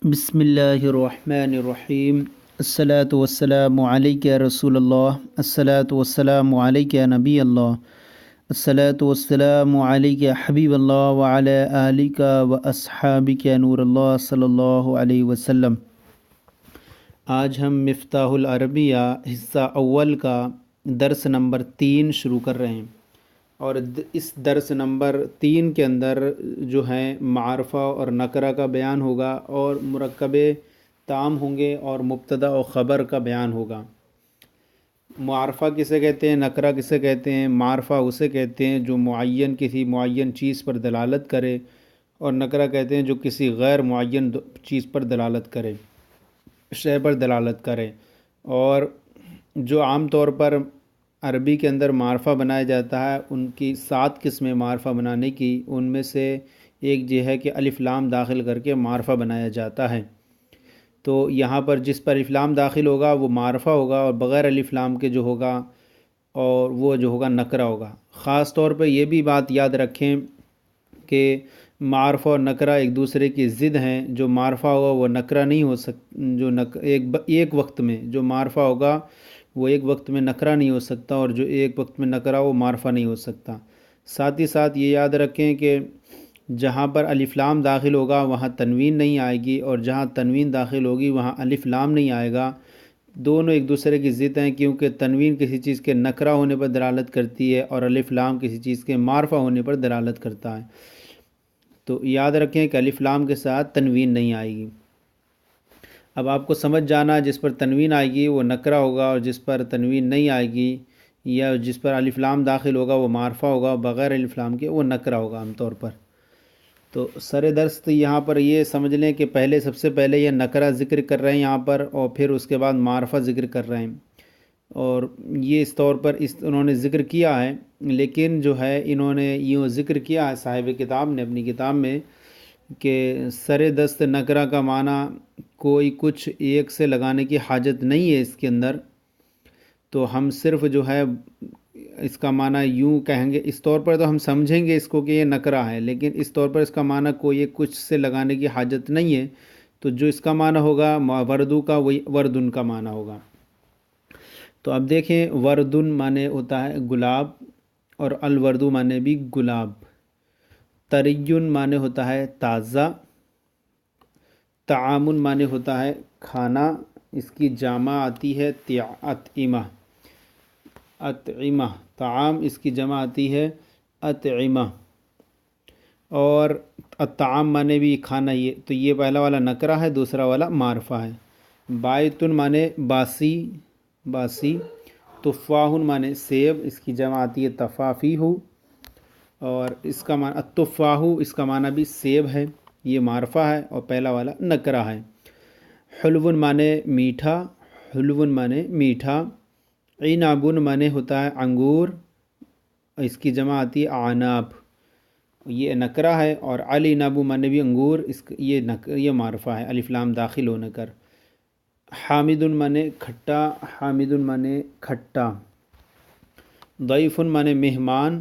بسم اللہ الرحمن الرحیم الصلاۃ والسلام علیک یا رسول اللہ الصلاۃ والسلام علیک یا نبی اللہ الصلاۃ والسلام علیک یا حبیب اللہ وعلی آلک و اصحابک یا نور اللہ صلی اللہ علیہ وسلم۔ آج ہم مفتاح العربیہ حصہ اول کا درس نمبر 3 شروع کر رہے ہیں، اور اس درس نمبر 3 کے اندر جو ہے معرفہ اور نکرہ کا بیان ہوگا، اور مرکب تام ہوں گے، اور مبتدا و خبر کا بیان ہوگا۔ معرفہ کسے کہتے ہیں، نکرہ کسے کہتے ہیں؟ معرفہ اسے کہتے ہیں جو معین کسی معین چیز پر دلالت کرے، اور نکرہ کہتے ہیں جو کسی غیر معین چیز پر دلالت کرے، شے پر دلالت کرے۔ اور جو عام طور پر عربی کے اندر معرفہ بنایا جاتا ہے، ان کی 7 قسمیں معرفہ بنانے کی، ان میں سے ایک یہ ہے کہ الف لام داخل کر کے معرفہ بنایا جاتا ہے۔ تو یہاں پر جس پر الف لام داخل ہوگا وہ معرفہ ہوگا، اور بغیر الف لام کے جو ہوگا اور وہ جو ہوگا نکرہ ہوگا۔ خاص طور پہ یہ بھی بات یاد رکھیں کہ معرفہ اور نکرہ ایک دوسرے کی ضد ہیں۔ جو معرفہ ہوگا وہ نکرہ نہیں ہو ایک وقت میں جو معرفہ ہوگا وہ ایک وقت میں نکرہ نہیں ہو سکتا، اور جو ایک وقت میں نکرہ وہ معرفہ نہیں ہو سکتا۔ ساتھ ہی ساتھ یہ یاد رکھیں کہ جہاں پر الف لام داخل ہوگا وہاں تنوین نہیں آئے گی، اور جہاں تنوین داخل ہوگی وہاں الف لام نہیں آئے گا۔ دونوں ایک دوسرے کی ضد ہیں، کیونکہ تنوین کسی چیز کے نکرہ ہونے پر دلالت کرتی ہے، اور الف لام کسی چیز کے معرفہ ہونے پر دلالت کرتا ہے۔ تو یاد رکھیں کہ الف لام کے ساتھ تنوین نہیں آئے گی۔ اب آپ کو سمجھ جانا، جس پر تنوین آئے گی وہ نکرہ ہوگا، اور جس پر تنوین نہیں آئے گی یا جس پر الف لام داخل ہوگا وہ معرفہ ہوگا، بغیر الف لام کے وہ نکرہ ہوگا عام طور پر۔ تو سر درس یہاں پر یہ سمجھ لیں کہ سب سے پہلے یہ نکرہ ذکر کر رہے ہیں یہاں پر، اور پھر اس کے بعد معرفہ ذکر کر رہے ہیں، اور یہ اس طور پر انہوں نے ذکر کیا ہے۔ لیکن جو ہے انہوں نے یوں ذکر کیا ہے صاحب کتاب نے اپنی کتاب میں کہ سر دست نکرہ کا معنی کوئی کچھ ایک سے لگانے کی حاجت نہیں ہے اس کے اندر، تو ہم صرف جو ہے اس کا معنی یوں کہیں گے، اس طور پر تو ہم سمجھیں گے اس کو کہ یہ نکرہ ہے، لیکن اس طور پر اس کا معنی کوئی ایک کچھ سے لگانے کی حاجت نہیں ہے۔ تو جو اس کا معنی ہوگا وردو کا، وہی وردن کا معنی ہوگا۔ تو اب دیکھیں، وردن معنی ہوتا ہے گلاب، اور الوردو معنی بھی گلاب۔ طریٌ معنی ہوتا ہے تازہ۔ طعام معنی ہوتا ہے کھانا، اس کی جمع آتی ہے اطعمہ۔ اطعمہ طعام، اس کی جمع آتی ہے اطعمہ۔ اور الطعام معنی بھی کھانا ہی ہے، تو یہ پہلا والا نکرہ ہے، دوسرا والا معرفہ ہے۔ بائتن معنی باسی، باسی۔ تفاح معنی سیب، اس کی جمع آتی ہے تفافیح، اور اس کا معنی التفاح، اس کا معنی بھی سیب ہے، یہ معرفہ ہے، اور پہلا والا نکرہ ہے۔ حلو معنی میٹھا، حلو معنی میٹھا۔ عناب معنی ہوتا ہے انگور، اس کی جمع آتی ہے اعناب، یہ نکرہ ہے۔ اور العنب معنی بھی انگور، یہ معرفہ ہے الف لام داخل ہونے کر۔ حامد معنی کھٹا، حامد معنی کھٹا۔ ضیف معنی مہمان،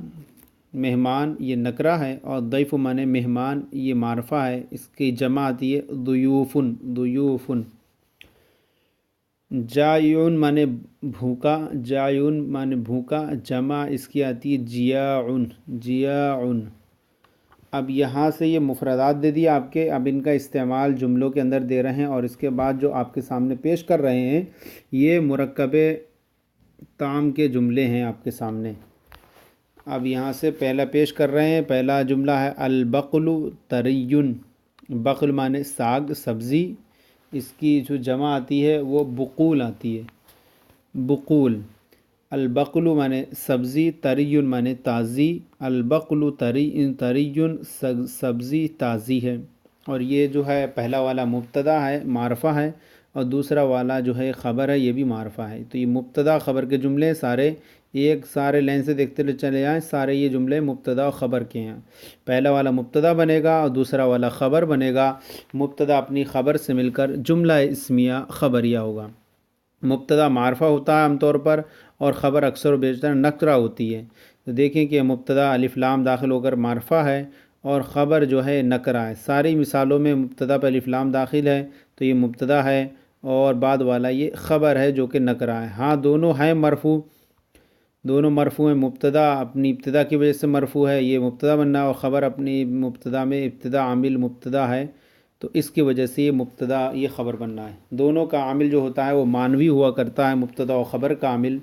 مہمان یہ نکرہ ہے، اور ضیف معنی مہمان یہ معرفہ ہے، اس کی جمع آتی ہے ضیوف، ضیوف۔ جائعٌ معنی بھوکا، جائعٌ معنی بھوکا، جمع اس کی آتی ہے جیاعٌ، جیاعٌ۔ اب یہاں سے یہ مفردات دے دیا آپ کے، اب ان کا استعمال جملوں کے اندر دے رہے ہیں، اور اس کے بعد جو آپ کے سامنے پیش کر رہے ہیں یہ مرکب تام کے جملے ہیں آپ کے سامنے۔ اب یہاں سے پہلا پیش کر رہے ہیں، پہلا جملہ ہے البقل طریٌ۔ بقل معنی ساگ، سبزی، اس کی جو جمع آتی ہے وہ بقول آتی ہے، بقول۔ البقل معنی سبزی، طریٌ معنی تازی، البقل طریٌ سبزی تازی ہے۔ اور یہ جو ہے پہلا والا مبتدا ہے، معرفہ ہے، اور دوسرا والا جو ہے خبر ہے، یہ بھی معرفہ ہے۔ تو یہ مبتدا خبر کے جملے سارے لائن سے دیکھتے چلے جائیں، سارے یہ جملے مبتدا و خبر کے ہیں۔ پہلا والا مبتدا بنے گا اور دوسرا والا خبر بنے گا۔ مبتدا اپنی خبر سے مل کر جملہ اسمیہ خبریہ ہوگا۔ مبتدا معرفہ ہوتا ہے عام طور پر، اور خبر اکثر و بیشتر نکرہ ہوتی ہے۔ تو دیکھیں کہ مبتدا الف لام داخل ہو کر معرفہ ہے، اور خبر جو ہے نکرہ ہے۔ ساری مثالوں میں مبتدا پہ الف لام داخل ہے تو یہ مبتدا ہے، اور بعد والا یہ خبر ہے جو کہ نکرہ ہے۔ ہاں دونوں ہیں مرفوع، دونوں مرفوع ہیں۔ مبتدا اپنی ابتدا کی وجہ سے مرفوع ہے، یہ مبتدا بننا ہے، اور خبر اپنی مبتدا میں ابتدا عامل مبتدا ہے تو اس کی وجہ سے یہ مبتدا یہ خبر بننا ہے۔ دونوں کا عامل جو ہوتا ہے وہ مانوی ہوا کرتا ہے، مبتدا و خبر کا عامل،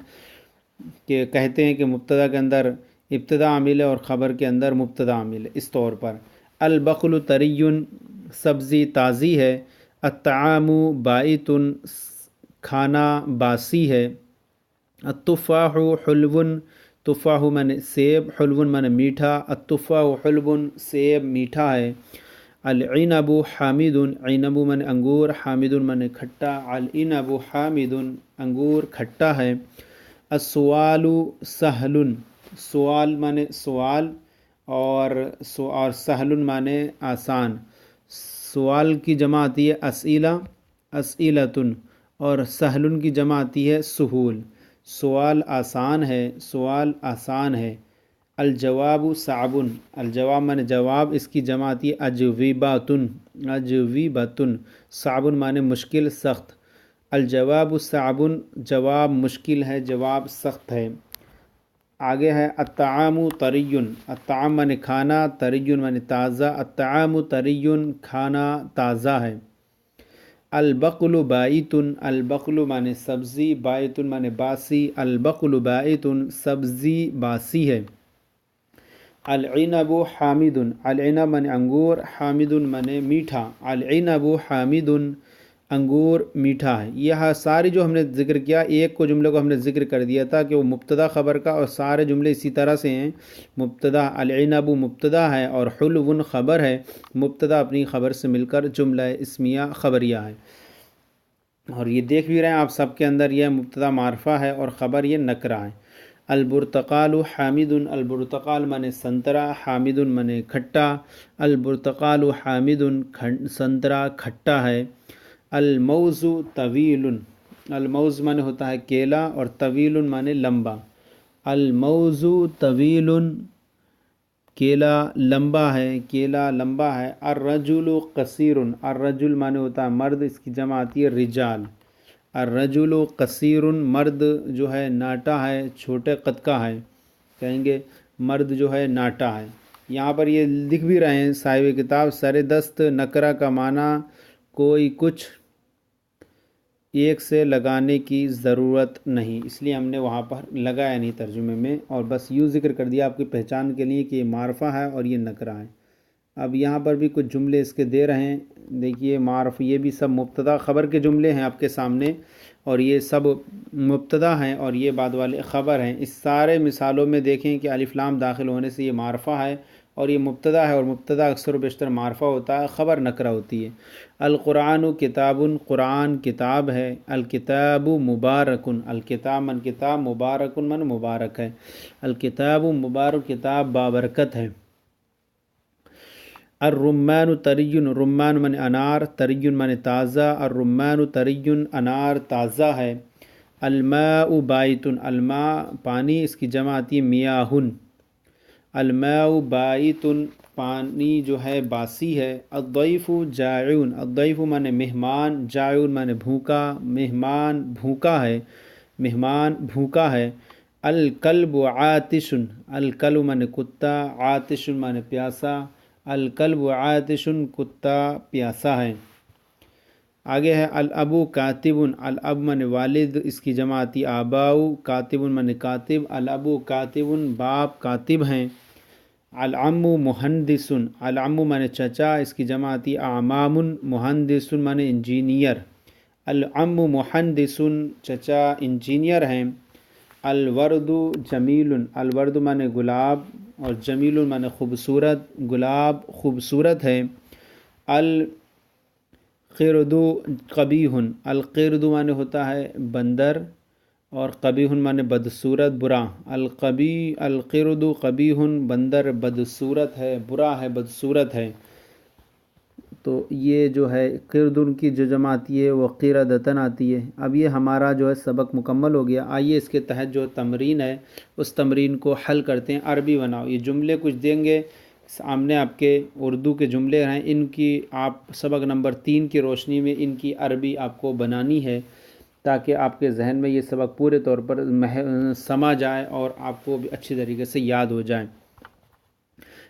کہ کہتے ہیں کہ مبتدا کے اندر ابتدا عامل ہے اور خبر کے اندر مبتدا عامل ہے۔ اس طور پر البقل طری، سبزی تازی ہے، الطعام بائت، کھانا باسی ہے، التفاح حلو، تفاح من سیب، حلو من میٹھا، التفاح حلو سیب میٹھا ہے، العنب حامد، عنب من انگور، حامد من کھٹا، العنب حامد انگور کھٹا ہے، السؤال سہل، سوال من سوال، اور سہل من آسان، سوال کی جمع آتی ہے اسئلہ، اسئلۃ، اور سہل کی جمع آتی ہے سہول، سوال آسان ہے، سوال آسان ہے، الجواب صعب، الجواب من جواب، اس کی جمع آتی ہے اجوبۃ، اجوبۃ، صعب معنی مشکل سخت، الجواب صعب جواب مشکل ہے، جواب سخت ہے۔ آگے ہے الطعام طری، الطعام من کھانا، طری من تازہ، الطعام طری کھانا تازہ ہے، البقل بائت، البقل من سبزی، بائت من باسی، البقل بائت سبزی باسی ہے، العنب حامد، العنب من انگور، حامد من میٹھا، العنب حامد انگور میٹھا ہے۔ یہ ساری جو ہم نے ذکر کیا، ایک کو جملے کو ہم نے ذکر کر دیا تھا کہ وہ مبتدا خبر کا، اور سارے جملے اسی طرح سے ہیں۔ مبتدا العنب مبتدا ہے اور حلو خبر ہے، مبتدا اپنی خبر سے مل کر جملہ اسمیہ خبریہ ہے۔ اور یہ دیکھ بھی رہے ہیں آپ سب کے اندر، یہ مبتدا معرفہ ہے اور خبر یہ نکرہ ہے۔ البرتقال حامد، البرتقال من سنترا، حامد من کھٹا، البرتقال حامد سنترا کھٹا ہے، الموز طویل، الموز من ہوتا ہے کیلا، اور طویل من لمبا، الموز طویل کیلا لمبا ہے، کیلا لمبا ہے، الرجل قصیر، الرجل معنی ہوتا ہے مرد، اس کی جمع آتی ہے رجال، الرجل قصیر مرد جو ہے ناٹا ہے، چھوٹے قد کا ہے، کہیں گے مرد جو ہے ناٹا ہے۔ یہاں پر یہ لکھ بھی رہے ہیں صاحب کتاب، سر دست نکرہ کا معنی کوئی کچھ ایک سے لگانے کی ضرورت نہیں، اس لیے ہم نے وہاں پر لگایا نہیں ترجمے میں، اور بس یوں ذکر کر دیا آپ کی پہچان کے لیے کہ یہ معرفہ ہے اور یہ نکرہ ہے۔ اب یہاں پر بھی کچھ جملے اس کے دے رہے ہیں، دیکھیے معرف، یہ بھی سب مبتدا خبر کے جملے ہیں آپ کے سامنے، اور یہ سب مبتدا ہیں اور یہ بعد والے خبر ہیں۔ اس سارے مثالوں میں دیکھیں کہ الف لام داخل ہونے سے یہ معرفہ ہے اور یہ مبتدا ہے، اور مبتدا اکثر و بیشتر معرفہ ہوتا ہے، خبر نکرہ ہوتی ہے۔ القرآن کتاب، قرآن کتاب ہے، الکتاب مبارک، الکتاب من کتاب، مبارک من مبارک ہے، الکتاب مبارک کتاب بابرکت ہے۔ الرمان طری، رمان من انار، طری من تازہ، الرمان طری انار تازہ ہے، الماء بائت، الماء پانی، اس کی جمع آتی ہے میاہ، الماء بائت پانی جو ہے باسی ہے، الضیف جائع، الضیف من مہمان، جائع من بھوکا، مہمان بھوکا ہے، مہمان بھوکا ہے، الکلب عاطش، الکلب من کتا، عاطش من پیاسا، الکلب عاطش کتا پیاسا ہے۔ آگے ہے الابو کاتب، الاب من والد، اس کی جمع آتی آباؤ، کاتب من کاتب، الابو کاتب باپ کاتب ہیں، العم مہندس، العم من چچا، اس کی جمع آتی اعمام، مہندس من انجینئر، العم مہندس چچا انجینئر ہیں، الورد جمیل، الورد من گلاب، اور جمیل من خوبصورت، گلاب خوبصورت ہے، القرد قبیح، القرد من ہوتا ہے بندر، اور قبیح من بدصورت برا، القرد قبیح بندر بدصورت ہے، برا ہے، بدصورت ہے۔ تو یہ جو ہے قرد ان کی جو جمع آتی ہے وہ قردتن آتی ہے۔ اب یہ ہمارا جو ہے سبق مکمل ہو گیا، آئیے اس کے تحت جو تمرین ہے اس تمرین کو حل کرتے ہیں۔ عربی بناؤ، یہ جملے کچھ دیں گے، سامنے آپ کے اردو کے جملے ہیں، ان کی آپ سبق نمبر 3 کی روشنی میں ان کی عربی آپ کو بنانی ہے، تاکہ آپ کے ذہن میں یہ سبق پورے طور پر سما جائے اور آپ کو بھی اچھی طریقے سے یاد ہو جائے۔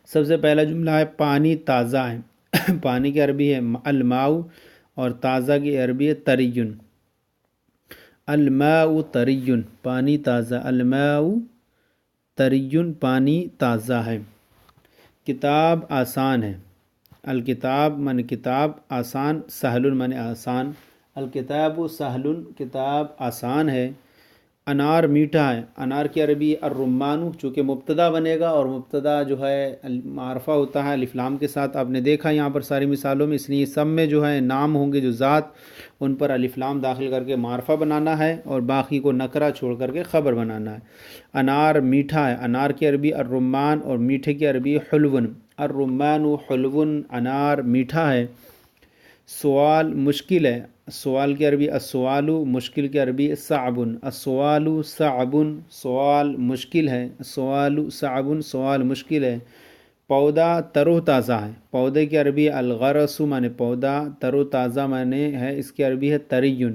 سب سے پہلا جملہ ہے پانی تازہ ہے۔ پانی کی عربی ہے الماء اور تازہ کی عربی ہے طریٌ۔ الماء طریٌ، پانی تازہ، الماء طریٌ، پانی تازہ ہے۔ کتاب آسان ہے۔ الکتاب من کتاب، آسان، سہل من آسان، الکتاب سہل، کتاب آسان ہے۔ انار میٹھا ہے۔ انار کی عربی الرمان، چونکہ مبتدا بنے گا اور مبتدا جو ہے معرفہ ہوتا ہے الف لام کے ساتھ، آپ نے دیکھا یہاں پر ساری مثالوں میں، اس لیے سب میں جو ہے نام ہوں گے جو ذات، ان پر الف لام داخل کر کے معرفہ بنانا ہے اور باقی کو نکرہ چھوڑ کر کے خبر بنانا ہے۔ انار میٹھا ہے۔ انار کی عربی الرمان اور میٹھے کی عربی حلون، الرمان حلون، انار میٹھا ہے۔ سوال مشکل ہے۔ سوال کی عربی السوال، مشکل کی عربی صعب، السوال صعب، سوال مشکل ہے، السوال صعب، سوال مشکل ہے۔ پودا تر و تازہ ہے۔ پودے کی عربی الغرس معنی پودا، تر و تازہ معنی ہے اس کی عربی ہے طریٌ،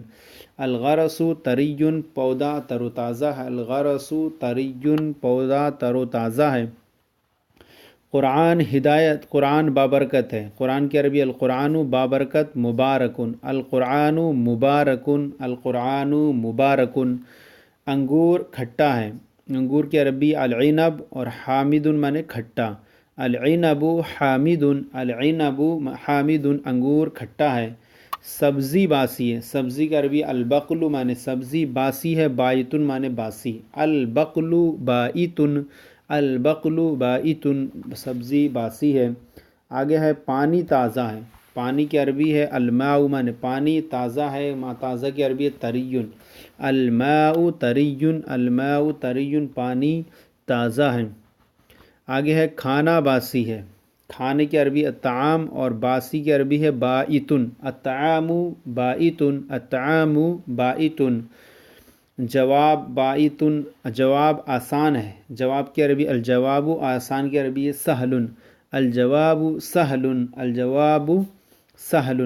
الغرس طریٌ، پودا تر و تازہ ہے، الغرس طریٌ، پودا تر و تازہ ہے۔ قرآن ہدایت، قرآن بابرکت ہے۔ قرآن کی عربی القرآن بابرکت مبارکن، القرآن مبارکن، القرآن مبارکن۔ انگور کھٹا ہے۔ انگور کی عربی العنب اور حامد معنی کھٹا، العنب حامد، العنب حامد، انگور کھٹا ہے۔ سبزی باسی ہے۔ سبزی کی عربی البقل معنی سبزی، باسی ہے، بائتن معنی باسی، البقل بائتن، البقل بائتن، سبزی باسی ہے۔ آگے ہے پانی تازہ ہے۔ پانی کی عربی ہے الماء معنی پانی، تازہ ہے، ما تازہ کی عربی ہے طریٌ، الماء طریٌ، الماء طریٌ، پانی تازہ ہے۔ آگے ہے کھانا باسی ہے۔ کھانے کی عربی الطعام اور باسی کی عربی ہے بائتن، الطعام بائتن، الطعام بائتن۔ جواب بائتن، جواب آسان ہے۔ جواب کی عربی الجواب، آسان کی عربی ہے سہل، الجواب سہل، الجواب سہل۔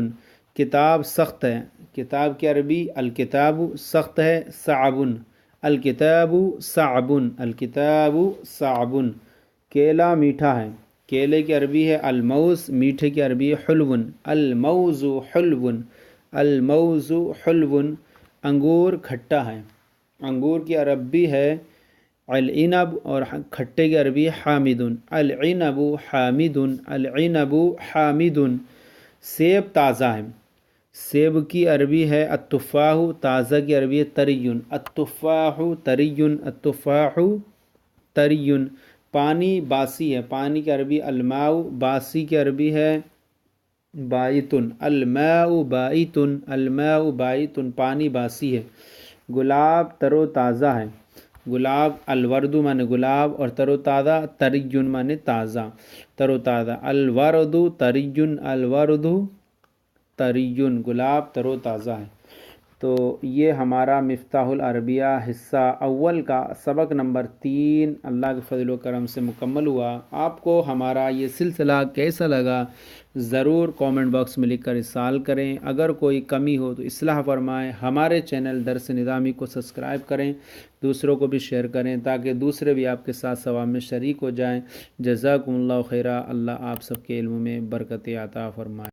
کتاب سخت ہے۔ کتاب کی عربی الکتاب سخت ہے، صعب، الکتاب صعب، الکتاب صعب۔ کیلا میٹھا ہے۔ کیلے کی عربی ہے الموز، میٹھے کی عربی ہے حلون، الموز حلون، الموز حلون۔ انگور کھٹا ہے۔ انگور کی عربی ہے العنب اور کھٹے کی عربی ہے حامد، العنب حامد، العنب حامد۔ سیب تازہ ہے۔ سیب کی عربی ہے التفاح، تازہ کی عربی ہے طریٌ، التفاح طریٌ، التفاح طریٌ۔ پانی باسی ہے۔ پانی کی عربی الماء، باسی کی عربی ہے بائتن، الماء بائتن، الماء بائتن، پانی باسی ہے۔ گلاب تر و تازہ ہے۔ گلاب الورد معنی گلاب اور تر و تازہ طریٌ معنی تازہ، تر و تازہ، الورد طریٌ، الورد طریٌ، گلاب تر و تازہ ہے۔ تو یہ ہمارا مفتاح العربیہ حصہ اول کا سبق نمبر 3 اللہ کے فضل و کرم سے مکمل ہوا۔ آپ کو ہمارا یہ سلسلہ کیسا لگا ضرور کامنٹ باکس میں لکھ کر ارسال کریں۔ اگر کوئی کمی ہو تو اصلاح فرمائیں۔ ہمارے چینل درس نظامی کو سبسکرائب کریں، دوسروں کو بھی شیئر کریں تاکہ دوسرے بھی آپ کے ساتھ ثواب میں شریک ہو جائیں۔ جزاکم اللہ خیرہ۔ اللہ آپ سب کے علم میں برکت عطا فرمائے۔